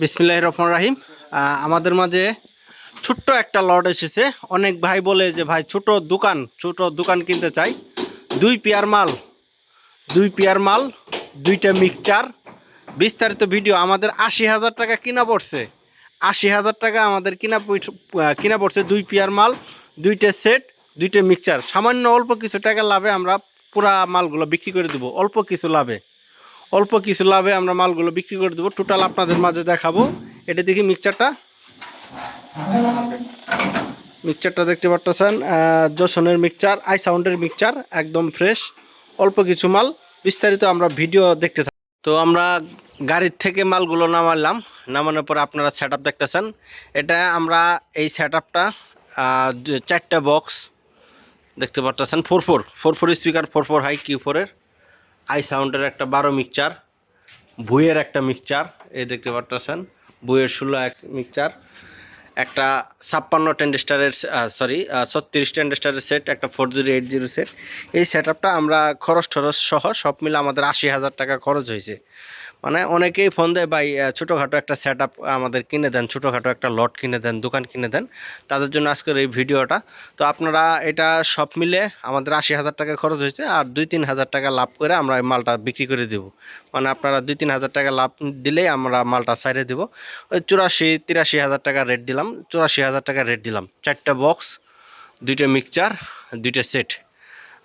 বিসমিল্লাহির রহমানির রহিম। আমাদের মাঝে ছোট্ট একটা লট এসেছে। অনেক ভাই বলে যে ভাই ছোট দোকান কিনতে চাই। দুই পেয়ার মাল, দুইটা মিক্সচার, বিস্তারিত ভিডিও। আমাদের ৮০,০০০ টাকা কিনা পড়ছে। ৮০,০০০ টাকা আমাদের কিনা পড়ছে। দুই পেয়ার মাল, দুইটা সেট, দুইটা মিক্সচার। সামান্য অল্প কিছু টাকা লাভে আমরা পুরা মালগুলো বিক্রি করে দেবো। অল্প কিছু লাভে আমরা মালগুলো বিক্রি করে দেবো। টোটাল আপনাদের মাঝে দেখাবো। এটা দেখি মিক্সচারটা দেখতে পারতেছেন। জসনের মিক্সচার, আই সাউন্ডের মিক্সচার, একদম ফ্রেশ। অল্প কিছু মাল, বিস্তারিত আমরা ভিডিও দেখতে থাকি। তো আমরা গাড়ির থেকে মালগুলো নামানোর পরে আপনারা সেট আপ দেখতেছেন। এটা আমরা এই সেট আপটা 4টা বক্স দেখতে পারতেছেন। 4-4 স্পিকার, 4-4 হাই Q4-এর, আই সাউন্ডের একটা 12 মিক্সচার, বুয়ের একটা মিক্সচার, এই দেখতে পারতেছেন বুয়ের 16 মিক্সচার, একটা 56 ট্যান্ডেস্টারের 36 ট্যান্ডেস্টারের সেট, একটা 4080 সেট। এই সেট আপটা আমরা খরচ সহ সব মিলে আমাদের ৮০,০০০ টাকা খরচ হয়েছে। মানে অনেকেই ফোন দেয়, ভাই ছোটোখাটো একটা সেট আপ আমাদের কিনে দেন, ছোটোখাটো একটা লট কিনে দেন, দোকান কিনে দেন। তাদের জন্য আজকের এই ভিডিওটা। তো আপনারা এটা সব মিলে আমাদের ৮০,০০০ টাকা খরচ হয়েছে। আর 2-3 হাজার টাকা লাভ করে আমরা এই মালটা বিক্রি করে দেবো। মানে আপনারা 2-3 হাজার টাকা লাভ দিলেই আমরা মালটা সাইডে দেবো। ওই 84-83 হাজার টাকা রেট দিলাম, 84,০০০ টাকা রেট দিলাম। 4টা বক্স, 2টা মিক্সচার, 2টা সেট।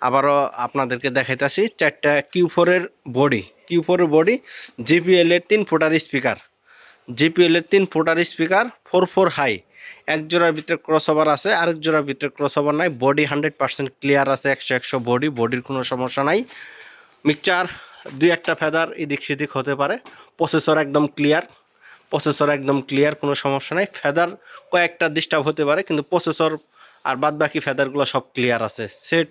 আবারও আপনাদেরকে দেখাইতেছি 4টা Q4-এর বডি, JBL-এর 3 ফুটার স্পিকার, 4-4 হাই। এক জোড়ার ভিতরে ক্রসওভার আছে, আরেক জোড়ার ভিতরে ক্রসওভার নাই। বডি 100% ক্লিয়ার আছে, 100 বডির কোনো সমস্যা নাই। মিক্সচার 2-1টা ফেদার এদিক সেদিক হতে পারে। প্রসেসর একদম ক্লিয়ার, কোনো সমস্যা নাই। ফেদার কয়েকটা ডিস্টার্ব হতে পারে, কিন্তু প্রসেসর আর বাদ বাকি ফেদারগুলো সব ক্লিয়ার আছে। সেট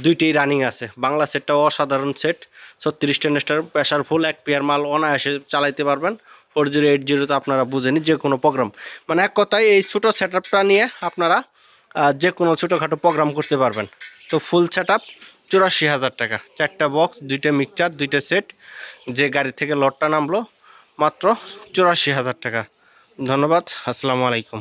2টি রানিং আছে। বাংলা সেটটাও অসাধারণ সেট। 36 ট্যান্ডেস্টার, প্রেশার ফুল, 1 পেয়ার মাল অনায়াসে চালাইতে পারবেন। 4080 তো আপনারা বুঝেনি, যে কোনো প্রোগ্রাম, মানে এক কথায় এই ছোটো সেট আপটা নিয়ে আপনারা যে কোনো ছোটোখাটো প্রোগ্রাম করতে পারবেন। তো ফুল সেট আপ 84,০০০ টাকা। 4টা বক্স, 2টা মিক্সচার, 2টা সেট। যে গাড়ি থেকে লটটা নামলো মাত্র 84,০০০ টাকা। ধন্যবাদ। আসসালামু আলাইকুম।